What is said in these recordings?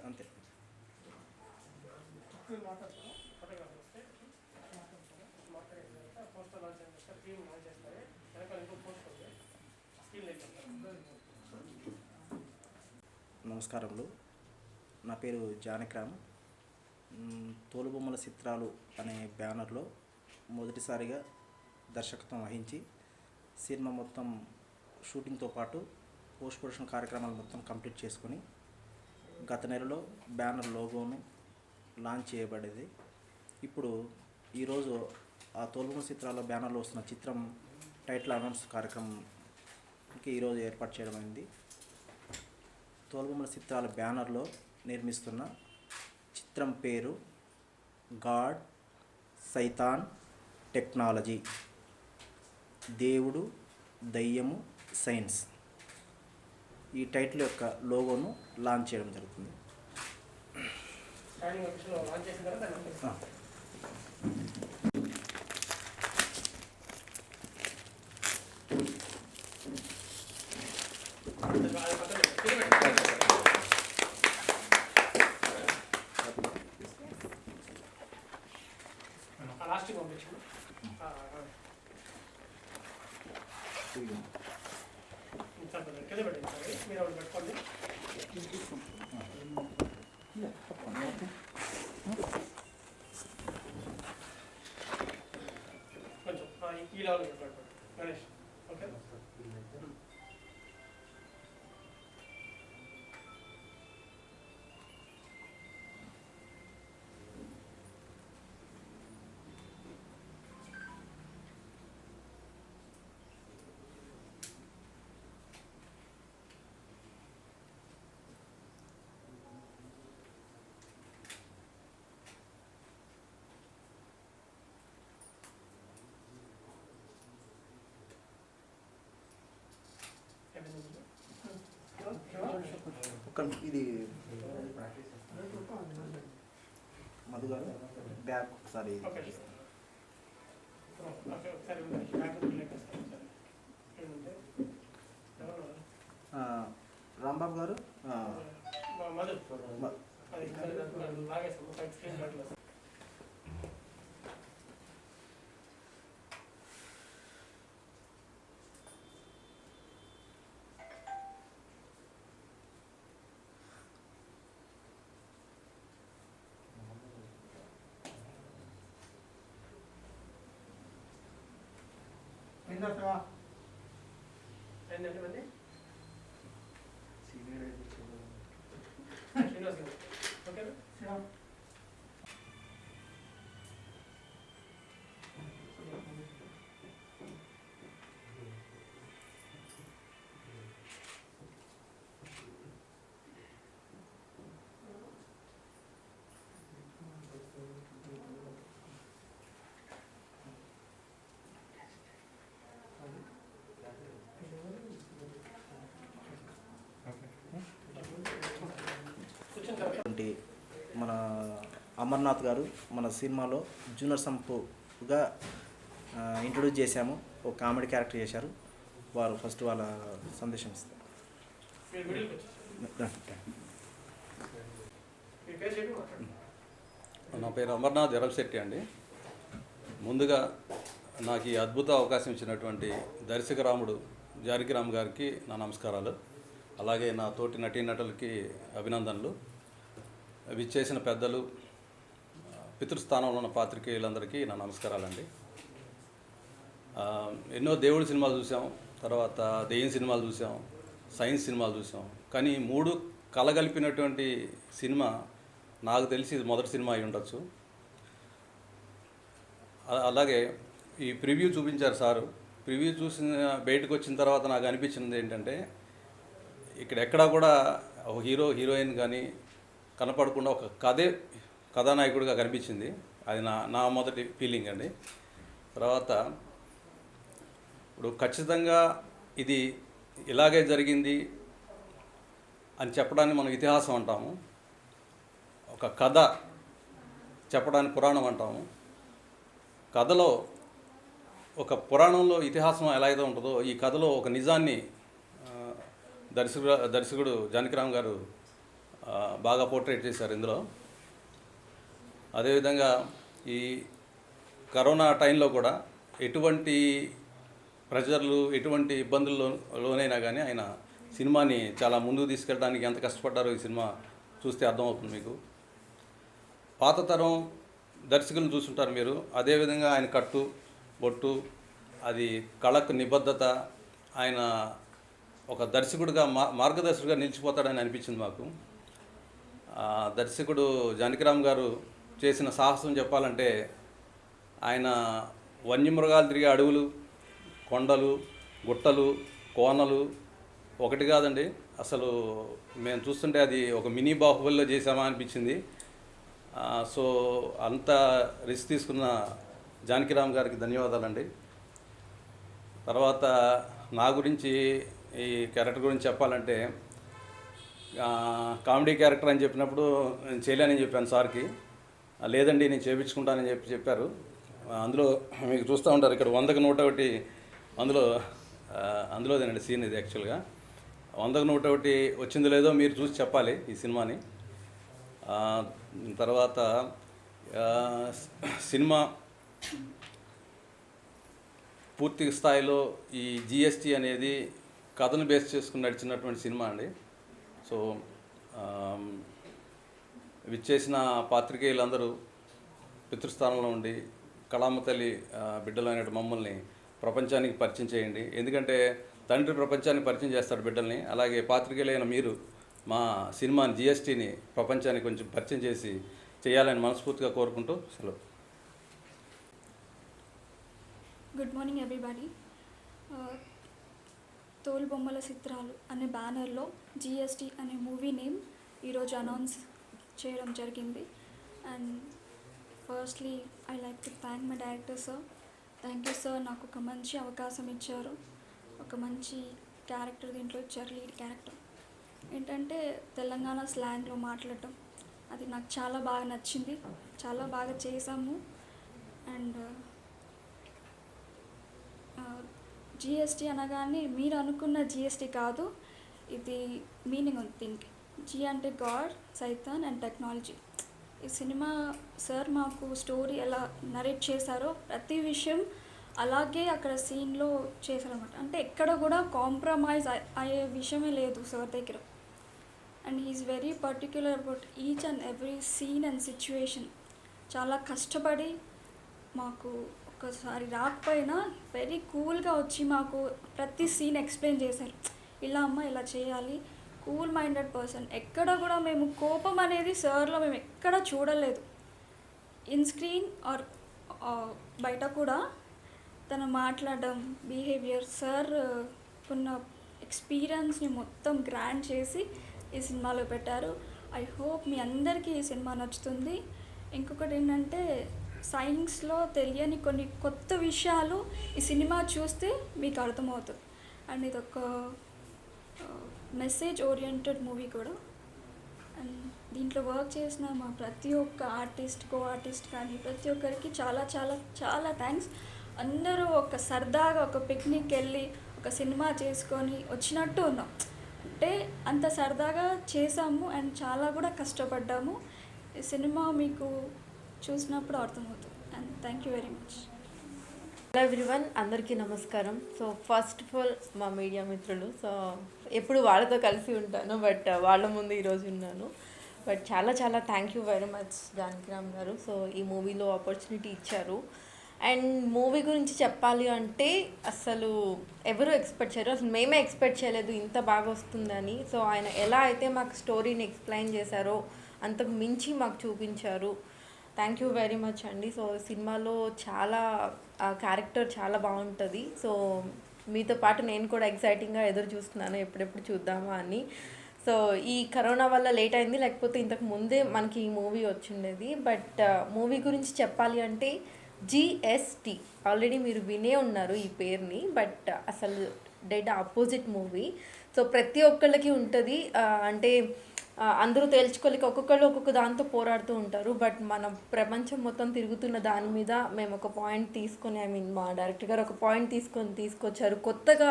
అంతే నమస్కారములు. నా పేరు జానకిరామ్. తోలుబొమ్మల చిత్రాలు అనే బ్యానర్లో మొదటిసారిగా దర్శకత్వం వహించి సినిమా మొత్తం షూటింగ్తో పాటు పోస్ట్ ప్రొడక్షన్ కార్యక్రమాలు మొత్తం కంప్లీట్ చేసుకొని గత నెలలో బ్యానర్ లోగోను లాంచ్ చేయబడేది. ఇప్పుడు ఈరోజు ఆ తోలుబొమ్మల చిత్రాల బ్యానర్లో వస్తున్న చిత్రం టైటిల్ అనౌన్స్ కార్యక్రమంకి ఈరోజు ఏర్పాటు చేయడం అయింది. తోలుబొమ్మల చిత్రాల బ్యానర్లో నిర్మిస్తున్న చిత్రం పేరు గాడ్ సైతాన్ టెక్నాలజీ, దేవుడు దయ్యము సైన్స్. ఈ టైటిల్ యొక్క లోగోను లాంచ్ చేయడం జరుగుతుంది. ఇది మధు గారు బ్యాక్ ఒకసారి రాంబాబు గారు మన అమర్నాథ్ గారు మన సినిమాలో జూనియర్ సంపుగా ఇంట్రొడ్యూస్ చేశాము. ఒక కామెడీ క్యారెక్టర్ చేశారు. వారు ఫస్ట్ వాళ్ళ సందేశం ఇస్తారు. నా పేరు అమర్నాథ్ ఎరంశెట్టి అండి. ముందుగా నాకు ఈ అద్భుత అవకాశం ఇచ్చినటువంటి దర్శకరాముడు జానకిరామ్ గారికి నా నమస్కారాలు. అలాగే నా తోటి నటీనటులకి అభినందనలు. విచ్చేసిన పెద్దలు, పితృస్థానంలో ఉన్న పాత్రికేయులందరికీ నా నమస్కారాలండి. ఎన్నో దేవుడి సినిమాలు చూసాం, తర్వాత దెయ్యం సినిమాలు చూసాం, సైన్స్ సినిమాలు చూసాం. కానీ 3 కలగలిపినటువంటి సినిమా నాకు తెలిసి ఇది మొదటి సినిమా అయి ఉండొచ్చు. అలాగే ఈ ప్రివ్యూ చూపించారు సారు. ప్రివ్యూ చూసిన బయటకు వచ్చిన తర్వాత నాకు అనిపించింది ఏంటంటే, ఇక్కడ ఎక్కడా కూడా ఒక హీరో హీరోయిన్ కానీ కనపడకుండా ఒక కథానాయకుడిగా కనిపించింది. అది నా మొదటి ఫీలింగ్ అండి. తర్వాత ఇప్పుడు ఖచ్చితంగా ఇది ఇలాగే జరిగింది అని చెప్పడానికి మనం ఇతిహాసం అంటాము, ఒక కథ చెప్పడానికి పురాణం అంటాము. కథలో ఒక పురాణంలో ఇతిహాసం ఎలా అయితే ఉంటుందో, ఈ కథలో ఒక నిజాన్ని దర్శకుడు జానకిరామ్ గారు బాగా పోర్ట్రేట్ చేశారు ఇందులో. అదేవిధంగా ఈ కరోనా టైంలో కూడా ఎటువంటి ప్రెజర్లు, ఎటువంటి ఇబ్బందుల్లోనైనా కానీ ఆయన సినిమాని చాలా ముందుకు తీసుకెళ్ళడానికి ఎంత కష్టపడ్డారో ఈ సినిమా చూస్తే అర్థమవుతుంది మీకు. పాత తరం దర్శకులను చూస్తుంటారు మీరు. అదేవిధంగా ఆయన కట్టు, బొట్టు, అది కళకు నిబద్ధత, ఆయన ఒక దర్శకుడిగా మార్గదర్శకుడిగా నిలిచిపోతాడని అనిపించింది మాకు. దర్శకుడు జానకిరామ్ గారు చేసిన సాహసం చెప్పాలంటే, ఆయన వన్యమృగాలు తిరిగే అడవులు, కొండలు, గుట్టలు, కోనలు ఒకటి కాదండి. అసలు మేము చూస్తుంటే అది ఒక మినీ బాహుబలిలో చేసామా అనిపించింది. సో అంత రిస్క్ తీసుకున్న జానకిరామ్ గారికి ధన్యవాదాలండి. తర్వాత నా గురించి, ఈ క్యారెక్టర్ గురించి చెప్పాలంటే, కామెడీ క్యారెక్టర్ అని చెప్పినప్పుడు నేను చేయలేనని చెప్పాను సార్కి. లేదండి నేను చేయించుకుంటానని చెప్పారు. అందులో మీకు చూస్తూ ఉంటారు, ఇక్కడ 100కి 101 అందులోదేనండి సీన్ ఇది. యాక్చువల్గా 100కి 101 వచ్చిందో లేదో మీరు చూసి చెప్పాలి ఈ సినిమాని. తర్వాత సినిమా పూర్తి స్థాయిలో ఈ జిఎస్టీ అనేది కథను బేస్ చేసుకుని నడిచినటువంటి సినిమా అండి. సో విచ్చేసిన పాత్రికేయులందరూ పితృస్థానంలో ఉండి కళామ తల్లి బిడ్డలైన మమ్మల్ని ప్రపంచానికి పరిచయం చేయండి. ఎందుకంటే తండ్రి ప్రపంచానికి పరిచయం చేస్తాడు బిడ్డల్ని. అలాగే పాత్రికేయులైన మీరు మా సినిమాని జిఎస్టీని ప్రపంచానికి కొంచెం పరిచయం చేయాలని మనస్ఫూర్తిగా కోరుకుంటూ సెలవు. Good morning everybody. తోలుబొమ్మల చిత్రాలు అనే బ్యానర్లో జిఎస్టీ అనే మూవీ నేమ్ ఈరోజు అనౌన్స్ చేయడం జరిగింది. And firstly I like to thank my director sir. Thank you sir, నాకు ఒక మంచి అవకాశం ఇచ్చారు. ఒక మంచి క్యారెక్టర్ దీంట్లో ఇచ్చారు, లీడ్ క్యారెక్టర్. ఏంటంటే తెలంగాణ స్లాంగ్లో మాట్లాడటం, అది నాకు చాలా బాగా నచ్చింది. చాలా బాగా చేసాము. అండ్ జిఎస్టీ అనగానే మీరు అనుకున్న జిఎస్టీ కాదు, ఇది మీనింగ్ ఉంది దీనికి. జీ అంటే గాడ్, సైతాన్ అండ్ టెక్నాలజీ. ఈ సినిమా సార్ మాకు స్టోరీ ఎలా నరేట్ చేశారో ప్రతి విషయం అలాగే అక్కడ సీన్లో చేశారనమాట. అంటే ఎక్కడ కూడా కాంప్రమైజ్ అయ్యే విషయమే లేదు సార్ దగ్గర. And he is very particular about each and every scene and situation. చాలా కష్టపడి మాకు ఒక్కసారి రాకపోయినా వెరీ కూల్గా వచ్చి మాకు ప్రతి సీన్ ఎక్స్ప్లెయిన్ చేశారు. ఇలా అమ్మ ఇలా చేయాలి, కూల్ మైండెడ్ పర్సన్. ఎక్కడ కూడా మేము కోపం అనేది సార్లో మేము ఎక్కడ చూడలేదు. ఇన్ స్క్రీన్ ఆర్ బయట కూడా తను మాట్లాడడం, బిహేవియర్, సార్ ఉన్న ఎక్స్పీరియన్స్ని మొత్తం గ్రాండ్ చేసి ఈ సినిమాలో పెట్టారు. ఐ హోప్ మీ అందరికీ ఈ సినిమా నచ్చుతుంది. ఇంకొకటి ఏంటంటే, సైన్స్లో తెలియని కొన్ని కొత్త విషయాలు ఈ సినిమా చూస్తే మీకు అర్థమవుతుంది. అండ్ ఇది ఒక మెసేజ్ ఓరియంటెడ్ మూవీ కూడా. అండ్ దీంట్లో వర్క్ చేసిన మా ప్రతి ఒక్క ఆర్టిస్ట్, కో ఆర్టిస్ట్ కానీ ప్రతి ఒక్కరికి చాలా చాలా చాలా థ్యాంక్స్. అందరూ ఒక సరదాగా ఒక పిక్నిక్ వెళ్ళి ఒక సినిమా చేసుకొని వచ్చినట్టు ఉన్నాం. అంటే అంత సరదాగా చేసాము అండ్ చాలా కూడా కష్టపడ్డాము. ఈ సినిమా మీకు చూసినప్పుడు అర్థమవుతుంది. And thank you very much. Hello everyone, అందరికీ నమస్కారం. సో ఫస్ట్ ఆఫ్ ఆల్ మా మీడియా మిత్రులు, సో ఎప్పుడు వాళ్ళతో కలిసి ఉంటాను, బట్ వాళ్ళ ముందు ఈరోజు ఉన్నాను. బట్ చాలా చాలా thank you very much Janakiram గారు. సో ఈ మూవీలో ఆపర్చునిటీ ఇచ్చారు. అండ్ మూవీ గురించి చెప్పాలి అంటే అసలు ఎవరు ఎక్స్పెక్ట్ చేయరు, అసలు మేమే ఎక్స్పెక్ట్ చేయలేదు ఇంత బాగా వస్తుందని. సో ఆయన ఎలా అయితే మాకు స్టోరీని ఎక్స్ప్లెయిన్ చేశారో అంతకు మించి మాకు చూపించారు. థ్యాంక్ యూ వెరీ మచ్ అండి. సో సినిమాలో చాలా క్యారెక్టర్ చాలా బాగుంటుంది. సో మీతో పాటు నేను కూడా ఎక్సైటింగ్గా ఎదురు చూస్తున్నాను ఎప్పుడెప్పుడు చూద్దామా అని. సో ఈ కరోనా వల్ల లేట్ అయింది, లేకపోతే ఇంతకు ముందే మనకి ఈ మూవీ వచ్చిండేది. బట్ మూవీ గురించి చెప్పాలి అంటే జిఎస్టీ ఆల్రెడీ మీరు వినే ఉన్నారు ఈ పేరుని, బట్ అసలు డెడ్ ఆపోజిట్ మూవీ. సో ప్రతి ఒక్కళ్ళకి ఉంటుంది, అంటే అందరూ తేల్చుకోలేక ఒక్కొక్కళ్ళు ఒక్కొక్క దాంతో పోరాడుతూ ఉంటారు. బట్ మన ప్రపంచం మొత్తం తిరుగుతున్న దాని మీద మేము ఒక పాయింట్ తీసుకొని, మా డైరెక్టర్ గారు ఒక పాయింట్ తీసుకొచ్చారు, కొత్తగా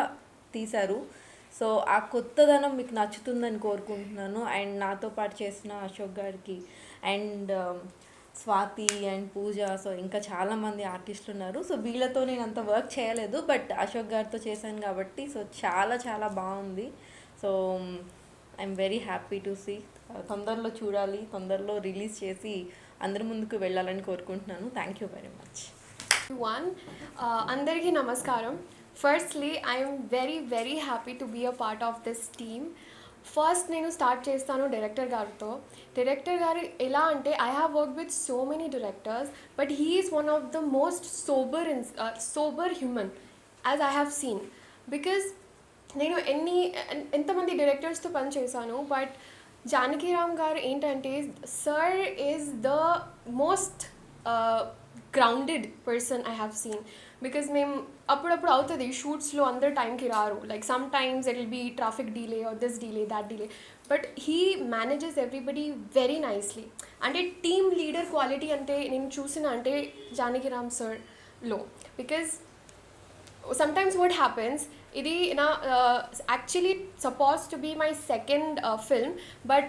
తీశారు. సో ఆ కొత్తదనం మీకు నచ్చుతుందని కోరుకుంటున్నాను. అండ్ నాతో పాటు చేసిన అశోక్ గారికి and Swathi and Pooja, so ఇంకా చాలామంది ఆర్టిస్టులు ఉన్నారు. సో వీళ్ళతో నేను అంత వర్క్ చేయలేదు, బట్ అశోక్ గారితో చేశాను కాబట్టి సో చాలా చాలా బాగుంది. So I'm very happy to see. తొందరలో చూడాలి, తొందరలో రిలీజ్ చేసి అందరి ముందుకు వెళ్ళాలని కోరుకుంటున్నాను. Thank you very much. అందరికీ నమస్కారం. Firstly I'm very very happy to be a part of this team. First నేను స్టార్ట్ చేస్తాను డైరెక్టర్ గారితో. డైరెక్టర్ గారు ఎలా అంటే, I have work with so many directors, but he is one of the most sober human as I have seen. Because నేను ఎంతమంది డైరెక్టర్స్తో పనిచేశాను, but Janakiram గారు ఏంటంటే, sir is the most grounded person I have seen. Because మేము అప్పుడప్పుడు అవుతుంది షూట్స్లో అందరు టైంకి రారు, like some times it will be traffic delay or this delay that delay, but he manages everybody very nicely. అంటే టీమ్ లీడర్ క్వాలిటీ అంటే నేను చూసిన అంటే జానకిరామ్ సార్లో. బికాజ్ sometimes what happens, ఇది నా actually supposed to be my second film, but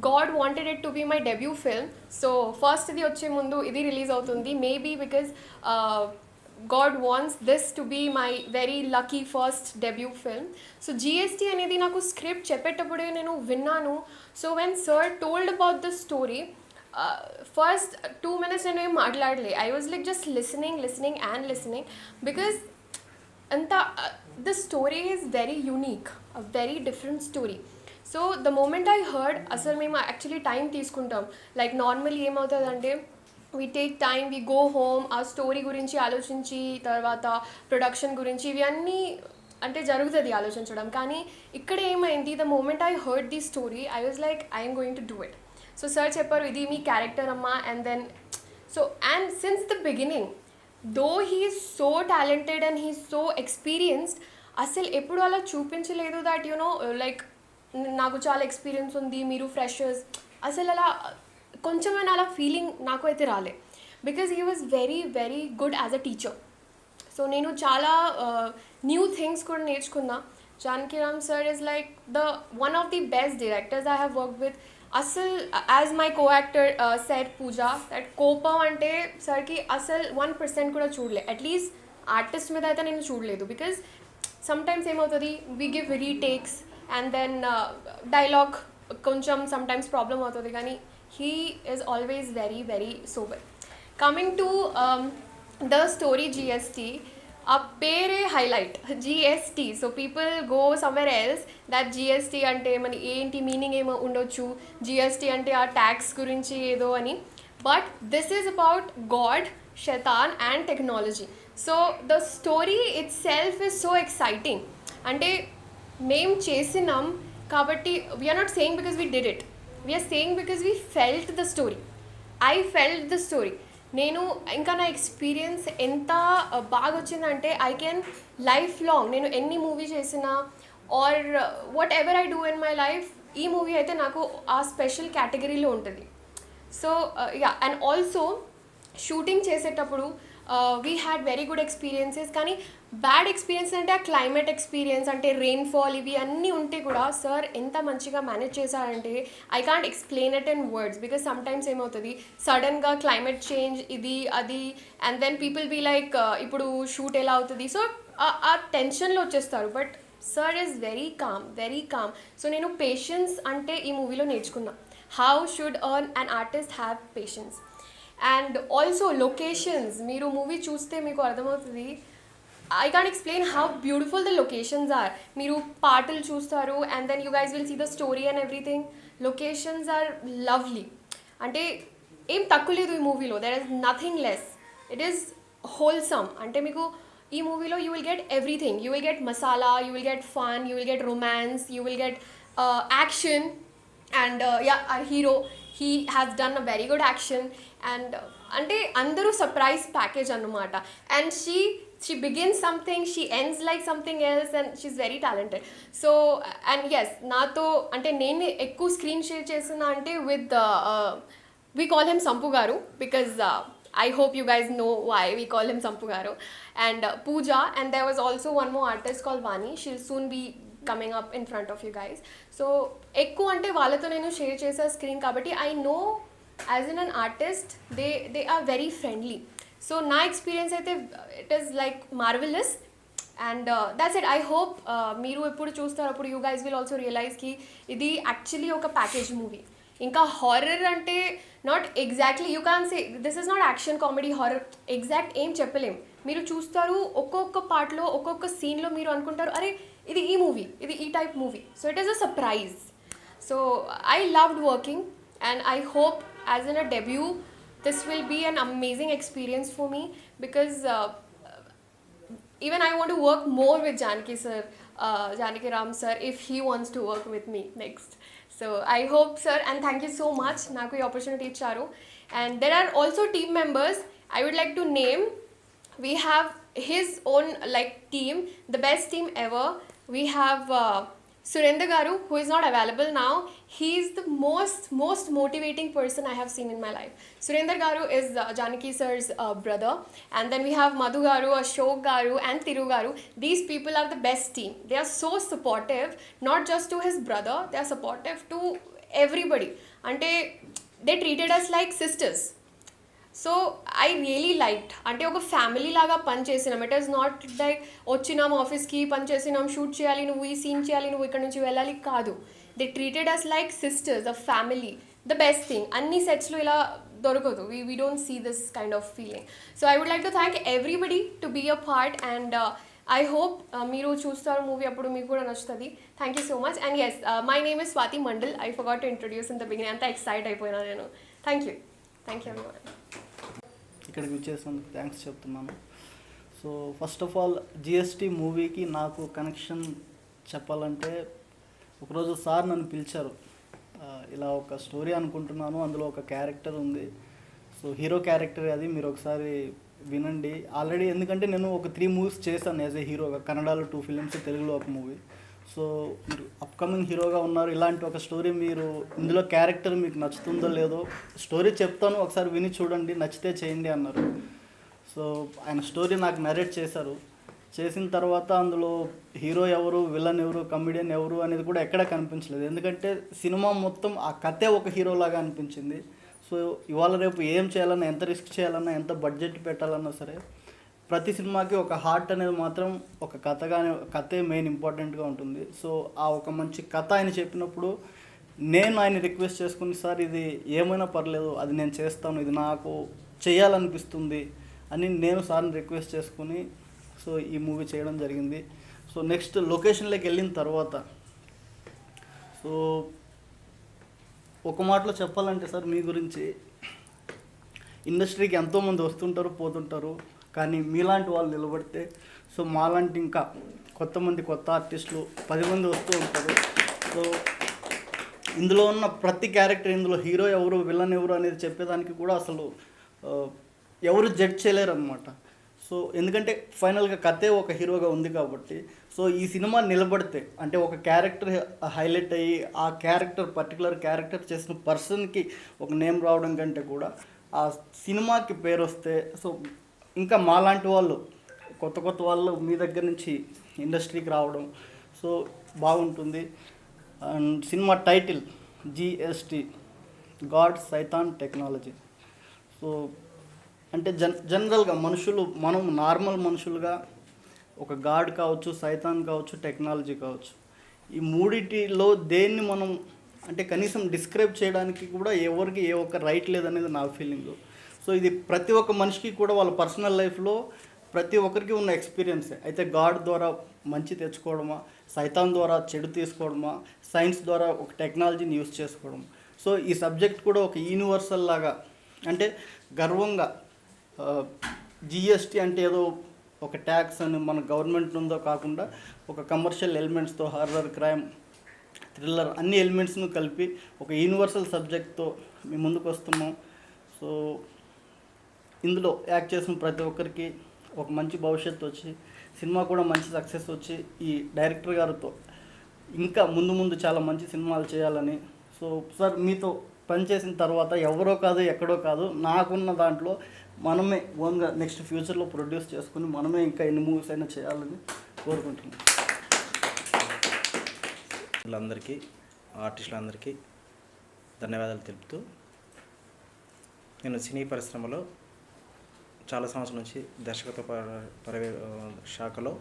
God wanted it to be my debut film. So first ఇది వచ్చే ముందు ఇది రిలీజ్ అవుతుంది, maybe because God wants this to be my very lucky first debut film. So GST అనేది నాకు script చెప్పేటప్పుడే నేను విన్నాను. So when sir told about the story, first 2 minutes నేను ఏం మాట్లాడలే. I was like just listening because the story is very unique, a very different story. So the moment I heard, asal మేము actually time తీసుకుంటాం, like normally ఏమవుతుందంటే we take time, we go home, ఆ story గురించి ఆలోచించి తర్వాత production గురించి ఇవి అన్నీ అంటే జరుగుతుంది ఆలోచించడం. కానీ ఇక్కడ ఏమైంది, the moment I heard the story, I was like I am going to do it. So sir చెప్పారు ఇది మీ క్యారెక్టర్ అమ్మా, and then and since the beginning, though he is so talented and he is so experienced, అసలు ఎప్పుడు అలా చూపించలేదు that like నాకు చాలా experience ఉంది, మీరు ఫ్రెషర్స్, అసలు అలా కొంచెమైనా అలా ఫీలింగ్ నాకు అయితే రాలే. Because he was very very good as a teacher. So నేను చాలా న్యూ థింగ్స్ కూడా నేర్చుకున్నా. Janakiram sir is like the one of the best directors I have work with. అసలు as my co actor said Pooja, that కోపం అంటే సార్కి అసలు 1% కూడా చూడలే, అట్లీస్ట్ ఆర్టిస్ట్ మీద అయితే నేను చూడలేదు. బికాజ్ సమ్టైమ్స్ ఏమవుతుంది, we give retakes and then dialogue కొంచెం సమ్టైమ్స్ ప్రాబ్లం అవుతుంది, కానీ he is always very very sober. Coming to the story GST, ఆ పేరే highlight GST. So people go somewhere else that GST అంటే మన ఏంటి మీనింగ్ ఏమో ఉండొచ్చు, జిఎస్టీ అంటే ఆ ట్యాక్స్ గురించి ఏదో అని, but this is about god, శైతాన్ and technology. So the story itself is so exciting. అంటే మేము చేసినాం కాబట్టి we're not saying because we did it, we're saying because we felt the story. I felt the story. నేను ఇంకా నా experience ఎంత బాగా వచ్చిందంటే ఐ కెన్ లైఫ్ లాంగ్ నేను ఎన్ని మూవీ చేసినా or whatever I do in my life, ఈ మూవీ అయితే నాకు ఆ స్పెషల్ కేటగిరీలో ఉంటుంది. So ya, and also shooting చేసేటప్పుడు we had very good experiences. కానీ బ్యాడ్ ఎక్స్పీరియన్స్ అంటే ఆ క్లైమేట్ ఎక్స్పీరియన్స్ అంటే రెయిన్ఫాల్ ఇవి అన్నీ ఉంటే కూడా సార్ ఎంత మంచిగా మేనేజ్ చేశారంటే I can't explain it in words because sometimes ఏమవుతుంది సడన్గా క్లైమేట్ చేంజ్ ఇది అది and then people be like ఇప్పుడు షూట్ ఎలా అవుతుంది సో ఆ టెన్షన్లో వచ్చేస్తారు but sir is very calm so నేను పేషెన్స్ అంటే ఈ మూవీలో నేర్చుకున్నా how should earn an artist have patience and also locations మీరు మూవీ చూస్తే మీకు అర్థమవుతుంది I can't explain how beautiful the locations are. మీరు పాటలు చూస్తారు and then you guys will see the story and everything. Locations are lovely. అంటే ఏం తక్కువ లేదు ఈ మూవీలో there is nothing less. It is wholesome. అంటే మీకు ఈ మూవీలో you will get everything. You will get masala, you will get fun, you will get romance, you will get action and our hero he has done a very good action and అంటే అందరూ surprise package అన్నమాట and she begins something, she ends like something else and she's very talented. So and yes, నాతో అంటే నేను ఎక్కువ screen share చేస్తున్నా అంటే with we call him Sampu Garu because I hope you guys know why we call him Sampu Garu and Pooja and there was also one more artist called Vani. She'll soon be coming up in front of you guys. So ఎక్కువ అంటే వాళ్ళతో నేను share చేసే screen కాబట్టి I know as in an artist they are very friendly. So నా experience అయితే it is like marvellous and that's it I hope మీరు ఎప్పుడు చూస్తారు అప్పుడు you guys will also realise కి ఇది యాక్చువల్లీ ఒక ప్యాకేజ్ మూవీ ఇంకా హారర్ అంటే not exactly you can say this is not action comedy horror exact ఏం చెప్పలేం మీరు చూస్తారు ఒక్కొక్క పార్ట్లో ఒక్కొక్క సీన్లో మీరు అనుకుంటారు అరే ఇది ఈ మూవీ ఇది ఈ type movie so it is a surprise so I loved working and I hope as in a debut, this will be an amazing experience for me, because even I want to work more with Janaki sir, Janaki Ram sir, if he wants to work with me next. So I hope, sir, and thank you so much. Naku ee opportunity icharu. And there are also team members I would like to name. We have his own team, the best team ever. We have Surendra Garu, who is not available now. He is the most motivating person I have seen in my life. Surendra Garu is Janaki sir's brother. And then we have Madhu Garu, Ashok Garu and Thiru Garu. These people are the best team. They are so supportive, not just to his brother, they are supportive to everybody. Ante they treated us like sisters. So I really liked అంటే ఒక family లాగా పని చేసినాం. It is not like వచ్చినాం ఆఫీస్కి పని చేసినాం, shoot చేయాలి, నువ్వు ఈ సీన్ చేయాలి, నువ్వు ఇక్కడ నుంచి వెళ్ళాలి కాదు. They treated us like sisters, a family. The best thing, అన్ని సెట్స్లో ఇలా దొరకదు. We don't see this kind of feeling. So I would like to thank everybody to be a part and I hope మీరు చూస్తారు movie, అప్పుడు మీకు కూడా నచ్చుతుంది. Thank you so much. And yes, my name is Swathi Mandal. I forgot to introduce in the beginning. అంతా excite అయిపోయినా నేను. Thank you everyone. ఇక్కడికి వచ్చేసినందుకు థ్యాంక్స్ చెప్తున్నాను. So first of all GST మూవీకి నాకు కనెక్షన్ చెప్పాలంటే, ఒకరోజు సార్ నన్ను పిలిచారు. ఇలా ఒక స్టోరీ అనుకుంటున్నాను, అందులో ఒక క్యారెక్టర్ ఉంది, సో హీరో క్యారెక్టర్ అది, మీరు ఒకసారి వినండి. ఆల్రెడీ ఎందుకంటే నేను ఒక 3 మూవీస్ చేశాను యాజ్ ఏ హీరోగా. కన్నడలో 2 ఫిలిమ్స్, తెలుగులో ఒక మూవీ. సో మీరు అప్కమింగ్ హీరోగా ఉన్నారు, ఇలాంటి ఒక స్టోరీ మీరు ఇందులో క్యారెక్టర్ మీకు నచ్చుతుందో లేదో స్టోరీ చెప్తాను, ఒకసారి విని చూడండి, నచ్చితే చేయండి అన్నారు. సో ఆయన స్టోరీ నాకు నరేట్ చేశారు. చేసిన తర్వాత అందులో హీరో ఎవరు, విలన్ ఎవరు, కమెడియన్ ఎవరు అనేది కూడా ఎక్కడా కనిపించలేదు. ఎందుకంటే సినిమా మొత్తం ఆ కథే ఒక హీరోలాగా అనిపించింది. సో ఇవాళ రేపు ఏం చేయాలన్నా, ఎంత రిస్క్ చేయాలన్నా, ఎంత బడ్జెట్ పెట్టాలన్నా సరే, ప్రతి సినిమాకి ఒక హార్ట్ అనేది మాత్రం ఒక కథే మెయిన్ ఇంపార్టెంట్గా ఉంటుంది. సో ఆ ఒక మంచి కథ ఆయన చెప్పినప్పుడు నేను ఆయన రిక్వెస్ట్ చేసుకుని, సార్ ఇది ఏమైనా పర్లేదు, అది నేను చేస్తాను, ఇది నాకు చేయాలనిపిస్తుంది అని నేను సార్ని రిక్వెస్ట్ చేసుకుని సో ఈ మూవీ చేయడం జరిగింది. సో నెక్స్ట్ లొకేషన్లోకి వెళ్ళిన తర్వాత, సో ఒక మాటలో చెప్పాలంటే సార్ మీ గురించి, ఇండస్ట్రీకి ఎంతోమంది వస్తుంటారు పోతుంటారు, కానీ మీలాంటి వాళ్ళు నిలబడితే, సో మాలాంటి ఇంకా కొత్త ఆర్టిస్టులు 10 మంది వస్తూ ఉంటారు. సో ఇందులో ఉన్న ప్రతి క్యారెక్టర్, ఇందులో హీరో ఎవరు, విలన్ ఎవరు అనేది చెప్పేదానికి కూడా అసలు ఎవరు జడ్జ్ చేయలేరు అనమాట. సో ఎందుకంటే ఫైనల్గా కథే ఒక హీరోగా ఉంది కాబట్టి, సో ఈ సినిమా నిలబడితే అంటే ఒక క్యారెక్టర్ హైలైట్ అయ్యి ఆ పర్టికులర్ క్యారెక్టర్ చేసిన పర్సన్కి ఒక నేమ్ రావడం కంటే కూడా ఆ సినిమాకి పేరు వస్తే, సో ఇంకా మాలాంటి వాళ్ళు కొత్త కొత్త వాళ్ళు మీ దగ్గర నుంచి ఇండస్ట్రీకి రావడం సో బాగుంటుంది. And cinema title GST, God సైతాన్ టెక్నాలజీ. సో అంటే జనరల్గా మనుషులు, మనం నార్మల్ మనుషులుగా ఒక గాడ్ కావచ్చు, సైతాన్ కావచ్చు, టెక్నాలజీ కావచ్చు, ఈ మూడిటిలో దేన్ని మనం అంటే కనీసం డిస్క్రైబ్ చేయడానికి కూడా ఎవరికి ఏ ఒక్క రైట్ లేదనేది నా ఫీలింగ్. సో ఇది ప్రతి ఒక్క మనిషికి కూడా వాళ్ళ పర్సనల్ లైఫ్లో ప్రతి ఒక్కరికి ఉన్న ఎక్స్పీరియన్సే. అయితే గాడ్ ద్వారా మంచి తెచ్చుకోవడమా, సైతాన్ ద్వారా చెడు తీసుకోవడమా, సైన్స్ ద్వారా ఒక టెక్నాలజీని యూస్ చేసుకోవడం. సో ఈ సబ్జెక్ట్ కూడా ఒక యూనివర్సల్ లాగా అంటే గర్వంగా జిఎస్టీ అంటే ఏదో ఒక ట్యాక్స్ అని మన గవర్నమెంట్ ఉందో కాకుండా ఒక కమర్షియల్ ఎలిమెంట్స్తో హారర్, క్రైమ్, థ్రిల్లర్ అన్ని ఎలిమెంట్స్ను కలిపి ఒక యూనివర్సల్ సబ్జెక్ట్తో మీ ముందుకు వస్తున్నాం. సో ఇందులో యాక్ట్ చేసిన ప్రతి ఒక్కరికి ఒక మంచి భవిష్యత్తు వచ్చి సినిమా కూడా మంచి సక్సెస్ వచ్చి ఈ డైరెక్టర్ గారితో ఇంకా ముందు ముందు చాలా మంచి సినిమాలు చేయాలని. సో సార్ మీతో పనిచేసిన తర్వాత ఎవరో కాదు ఎక్కడో కాదు, నాకున్న దాంట్లో మనమే ఓన్గా నెక్స్ట్ ఫ్యూచర్లో ప్రొడ్యూస్ చేసుకుని మనమే ఇంకా ఎన్ని మూవీస్ అయినా చేయాలని కోరుకుంటున్నాం. వీళ్ళందరికీ, ఆర్టిస్టులందరికీ ధన్యవాదాలు తెలుపుతూ, నేను సినీ పరిశ్రమలో చాలా సంవత్సరాల నుంచి దర్శకత్వ శాఖలో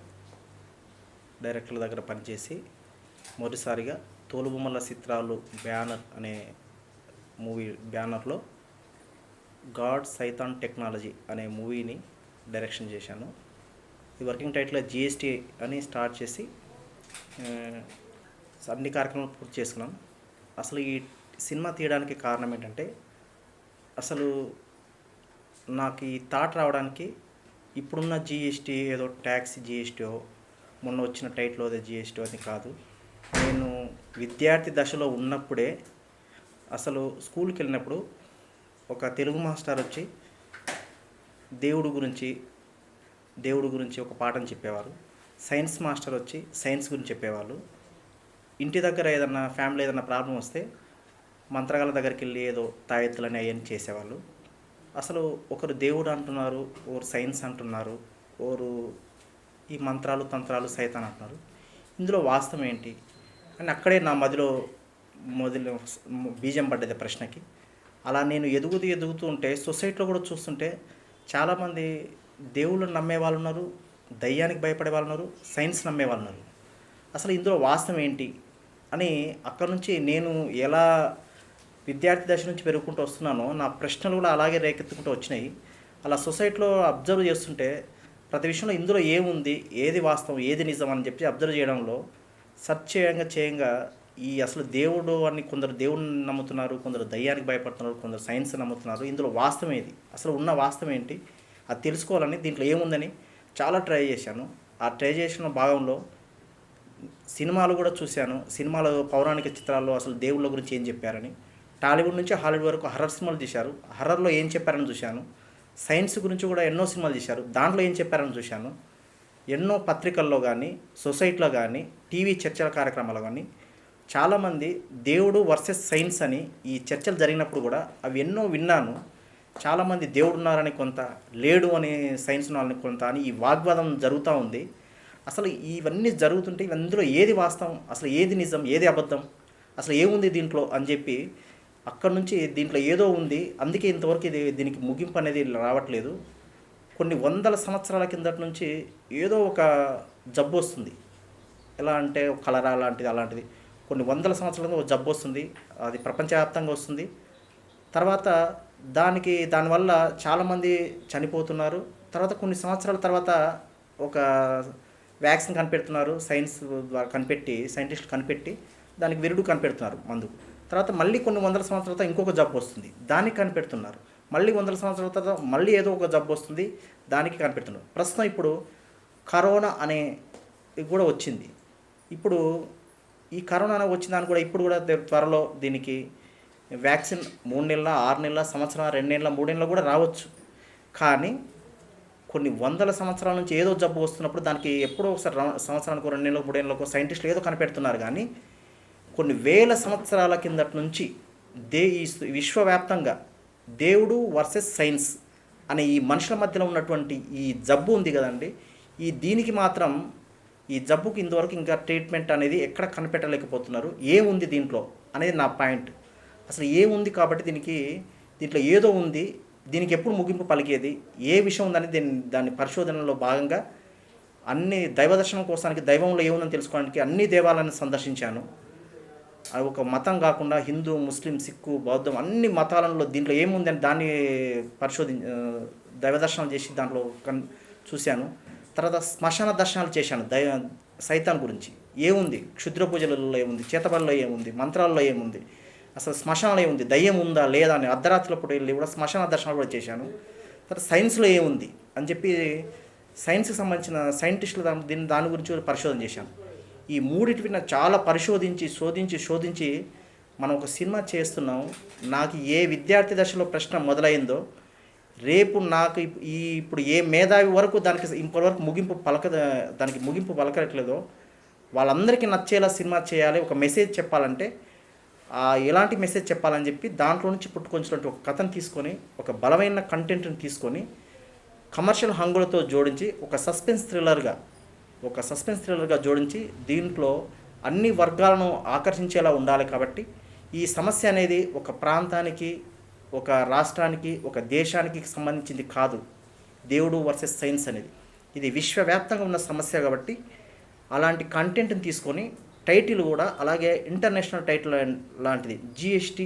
డైరెక్టర్ల దగ్గర పనిచేసి మొదటిసారిగా తోలుబొమ్మల చిత్రాలు బ్యానర్ అనే మూవీ బ్యానర్లో గాడ్ సైతాన్ టెక్నాలజీ అనే మూవీని డైరెక్షన్ చేశాను. ఈ వర్కింగ్ టైటిల్ జిఎస్టీ అని స్టార్ట్ చేసి అన్ని కార్యక్రమాలు పూర్తి చేసుకున్నాం. అసలు ఈ సినిమా తీయడానికి కారణం ఏంటంటే, అసలు నాకు ఈ థాట్ రావడానికి ఇప్పుడున్న జిఎస్టీ ఏదో ట్యాక్స్ జిఎస్టీ మొన్న వచ్చిన టైటిల్ అదే జిఎస్టీ అని కాదు. నేను విద్యార్థి దశలో ఉన్నప్పుడే అసలు స్కూల్కి వెళ్ళినప్పుడు ఒక తెలుగు మాస్టర్ వచ్చి దేవుడు గురించి ఒక పాఠం చెప్పేవారు. సైన్స్ మాస్టర్ వచ్చి సైన్స్ గురించి చెప్పేవాళ్ళు. ఇంటి దగ్గర ఏదన్నా ఫ్యామిలీ ఏదన్నా ప్రాబ్లం వస్తే మంత్రగాళ్ళ దగ్గరికి వెళ్ళి ఏదో తాయెత్తులని అవన్నీ చేసేవాళ్ళు. అసలు ఒకరు దేవుడు అంటున్నారు, ఓరు సైన్స్ అంటున్నారు, ఓరు ఈ మంత్రాలు తంత్రాలు సైతాన్ అంటున్నారు. ఇందులో వాస్తవం ఏంటి అని అక్కడే నా మదిలో బీజం పడ్డది ప్రశ్నకి. అలా నేను ఎదుగుతూ ఉంటే సొసైటీలో కూడా చూస్తుంటే చాలామంది దేవుళ్ళని నమ్మే వాళ్ళు ఉన్నారు, దయ్యానికి భయపడే వాళ్ళు ఉన్నారు, సైన్స్ నమ్మే వాళ్ళు ఉన్నారు. అసలు ఇందులో వాస్తవం ఏంటి అని అక్కడ నుంచి నేను ఎలా విద్యార్థి దశ నుంచి పెరుగుకుంటూ వస్తున్నానో నా ప్రశ్నలు కూడా అలాగే రేకెత్తుకుంటూ వచ్చినాయి. అలా సొసైటీలో అబ్జర్వ్ చేస్తుంటే ప్రతి విషయంలో ఇందులో ఏముంది, ఏది వాస్తవం, ఏది నిజం అని చెప్పి అబ్జర్వ్ చేయడంలో సెర్చ్ చేయంగా ఈ అసలు దేవుడు అని కొందరు దేవుడిని నమ్ముతున్నారు, కొందరు దయ్యానికి భయపడుతున్నారు, కొందరు సైన్స్ నమ్ముతున్నారు. ఇందులో వాస్తవం ఏది, అసలు ఉన్న వాస్తవం ఏంటి అది తెలుసుకోవాలని, దీంట్లో ఏముందని చాలా ట్రై చేశాను. ఆ ట్రై చేసిన భాగంలో సినిమాలు కూడా చూశాను. సినిమాలో పౌరాణిక చిత్రాల్లో అసలు దేవుళ్ళ గురించి ఏం చెప్పారని, టాలీవుడ్ నుంచి హాలీవుడ్ వరకు హర్రర్ సినిమాలు తీశారు, హర్రర్లో ఏం చెప్పారని చూశాను. సైన్స్ గురించి కూడా ఎన్నో సినిమాలు తీశారు, దాంట్లో ఏం చెప్పారని చూశాను. ఎన్నో పత్రికల్లో కానీ, సొసైటీలో కానీ, టీవీ చర్చల కార్యక్రమాల్లో కానీ చాలామంది దేవుడు వర్సెస్ సైన్స్ అని ఈ చర్చలు జరిగినప్పుడు కూడా అవి ఎన్నో విన్నాను. చాలామంది దేవుడు ఉన్నారని కొంత, లేడు అని సైన్స్ ఉన్నారని కొంత అని ఈ వాగ్వాదం జరుగుతూ ఉంది. అసలు ఇవన్నీ జరుగుతుంటే ఇందులో ఏది వాస్తవం, అసలు ఏది నిజం, ఏది అబద్ధం, అసలు ఏముంది దీంట్లో అని చెప్పి అక్కడ నుంచి దీంట్లో ఏదో ఉంది, అందుకే ఇంతవరకు దీనికి ముగింపు అనేది రావట్లేదు. కొన్ని వందల సంవత్సరాల కిందటి నుంచి ఏదో ఒక జబ్బు వస్తుంది. ఎలా అంటే కలరా లాంటిది, అలాంటిది కొన్ని వందల సంవత్సరాల ఒక జబ్బు వస్తుంది, అది ప్రపంచవ్యాప్తంగా వస్తుంది. తర్వాత దానివల్ల చాలామంది చనిపోతున్నారు. తర్వాత కొన్ని సంవత్సరాల తర్వాత ఒక వ్యాక్సిన్ కనిపెడుతున్నారు, సైన్స్ ద్వారా సైంటిస్టులు కనిపెట్టి దానికి విరుడు కనిపెడుతున్నారు మందు. తర్వాత మళ్ళీ కొన్ని వందల సంవత్సరాల తర్వాత ఇంకొక జబ్బు వస్తుంది, దానికి కనిపెడుతున్నారు. మళ్ళీ వందల సంవత్సరాల తర్వాత మళ్ళీ ఏదో ఒక జబ్బు వస్తుంది, దానికి కనిపెడుతున్నారు. ప్రస్తుతం ఇప్పుడు కరోనా అనే కూడా వచ్చింది. ఇప్పుడు ఈ కరోనా వచ్చిన దానికి కూడా ఇప్పుడు కూడా త్వరలో దీనికి వ్యాక్సిన్ 3 నెలల, 6 నెలల, సంవత్సరం, 2 నెలల, 3 నెలలు కూడా రావచ్చు. కానీ కొన్ని వందల సంవత్సరాల నుంచి ఏదో జబ్బు వస్తున్నప్పుడు దానికి ఎప్పుడో ఒకసారి సంవత్సరానికి 2 నెలలకు, 3 నెలలకు సైంటిస్టులు ఏదో కనిపెడుతున్నారు. కానీ కొన్ని వేల సంవత్సరాల కిందటి నుంచి ఈ విశ్వవ్యాప్తంగా దేవుడు వర్సెస్ సైన్స్ అనే ఈ మనుషుల మధ్యలో ఉన్నటువంటి ఈ జబ్బు ఉంది కదండి, దీనికి మాత్రం ఈ జబ్బుకి ఇంతవరకు ఇంకా ట్రీట్మెంట్ అనేది ఎక్కడ కనిపెట్టలేకపోతున్నారు. ఏముంది దీంట్లో అనేది నా పాయింట్. అసలు ఏముంది కాబట్టి దీంట్లో ఏదో ఉంది, దీనికి ఎప్పుడు ముగింపు పలికేది, ఏ విషయం ఉందని దాని పరిశోధనలో భాగంగా అన్ని దైవ దర్శనం కోసానికి, దైవంలో ఏముందని తెలుసుకోవడానికి అన్ని దేవాలయాన్ని సందర్శించాను. అది ఒక మతం కాకుండా హిందూ, ముస్లిం, సిక్కు, బౌద్ధం అన్ని మతాలలో దీంట్లో ఏముందని దాన్ని దైవ దర్శనం చేసి దాంట్లో చూశాను. తర్వాత శ్మశాన దర్శనాలు చేశాను. సైతాన్ గురించి ఏముంది, క్షుద్ర పూజలలో ఏముంది, చేతబడిలో ఏముంది, మంత్రాల్లో ఏముంది, అసలు శ్మశానంలో ఏముంది, దయ్యం ఉందా లేదా అని అర్ధరాత్రుల పూట వెళ్ళి కూడా శ్మశాన దర్శనాలు కూడా చేశాను. తర్వాత సైన్స్లో ఏముంది అని చెప్పి సైన్స్కి సంబంధించిన సైంటిస్టులు దాని గురించి పరిశోధన చేశాను. ఈ మూడింటిని చాలా శోధించి మనం ఒక సినిమా చేస్తున్నాం. నాకు ఏ విద్యార్థి దశలో ప్రశ్న మొదలైందో రేపు నాకు ఇప్పుడు ఏ మేధావి వరకు దానికి ఇప్పటివరకు దానికి ముగింపు పలకట్లేదో వాళ్ళందరికీ నచ్చేలా సినిమా చేయాలి, ఒక మెసేజ్ చెప్పాలంటే ఎలాంటి మెసేజ్ చెప్పాలని చెప్పి దాంట్లో నుంచి పుట్టుకొచ్చినటువంటి ఒక కథను తీసుకొని, ఒక బలమైన కంటెంట్ని తీసుకొని కమర్షియల్ హంగులతో జోడించి ఒక సస్పెన్స్ థ్రిల్లర్గా జోడించి దీంట్లో అన్ని వర్గాలను ఆకర్షించేలా ఉండాలి. కాబట్టి ఈ సమస్య అనేది ఒక ప్రాంతానికి, ఒక రాష్ట్రానికి, ఒక దేశానికి సంబంధించింది కాదు. దేవుడు వర్సెస్ సైన్స్ అనేది ఇది విశ్వవ్యాప్తంగా ఉన్న సమస్య. కాబట్టి అలాంటి కంటెంట్ని తీసుకొని టైటిల్ కూడా అలాగే ఇంటర్నేషనల్ టైటిల్ లాంటిది GST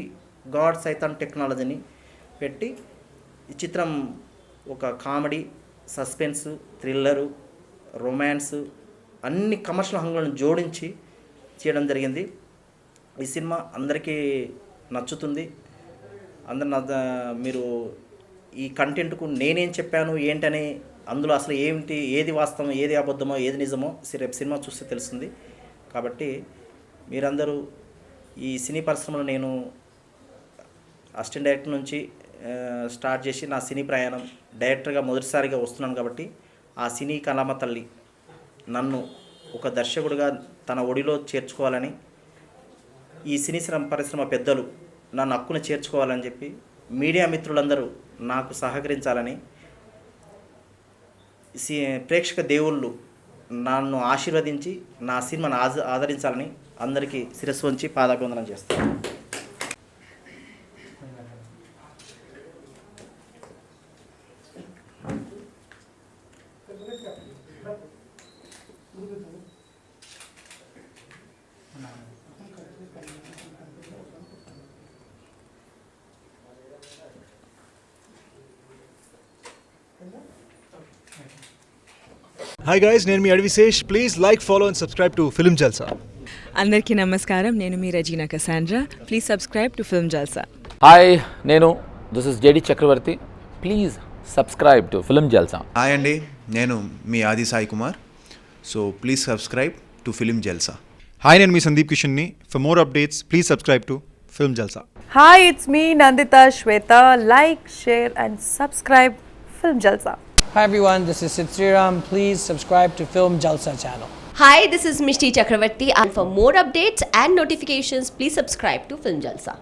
గాడ్ సైతాన్ టెక్నాలజీని పెట్టి ఈ చిత్రం ఒక కామెడీ, సస్పెన్స్, థ్రిల్లరు, రొమాన్స్ అన్ని కమర్షియల్ హంగులను జోడించి చేయడం జరిగింది. ఈ సినిమా అందరికీ నచ్చుతుంది. మీరు ఈ కంటెంట్కు నేనేం చెప్పాను ఏంటని, అందులో అసలు ఏది వాస్తవం, ఏది అబద్ధమో, ఏది నిజమో రేపు సినిమా చూస్తే తెలుస్తుంది. కాబట్టి మీరందరూ ఈ సినీ పరిశ్రమలో నేను అసిస్టెంట్ డైరెక్టర్ నుంచి స్టార్ట్ చేసి నా సినీ ప్రయాణం డైరెక్టర్గా మొదటిసారిగా వస్తున్నాను. కాబట్టి ఆ సినీ కళామ తల్లి నన్ను ఒక దర్శకుడిగా తన ఒడిలో చేర్చుకోవాలని, ఈ సినీ పరిశ్రమ పెద్దలు నన్ను హక్కును చేర్చుకోవాలని చెప్పి మీడియా మిత్రులందరూ నాకు సహకరించాలని, ప్రేక్షక దేవుళ్ళు నన్ను ఆశీర్వదించి నా సినిమాను ఆదరించాలని అందరికీ శిరస్సు వంచి పాదాభివందనం చేస్తాను. Hi guys, నేను మీ Adivi Sesh. Please like, follow and subscribe to film Jalsa. అందరికీ నమస్కారం, నేను మీ Regina Cassandra. Please subscribe to film Jalsa. Hi, this is JD Chakravarthy. Please subscribe to film Jalsa. Hi అండి, నేను మీ Aadi Sai Kumar. So please subscribe to film Jalsa. Hi, నేను మీ సందీప్ కిషన్ని. For more updates please subscribe to film Jalsa. Hi, it's me Nandita Shweta. Like, share and subscribe Film Jalsa. Hi everyone, this is Sid Sriram. Please subscribe to Film Jalsa channel. Hi, this is Mishti Chakravarti, and for more updates and notifications, please subscribe to Film Jalsa.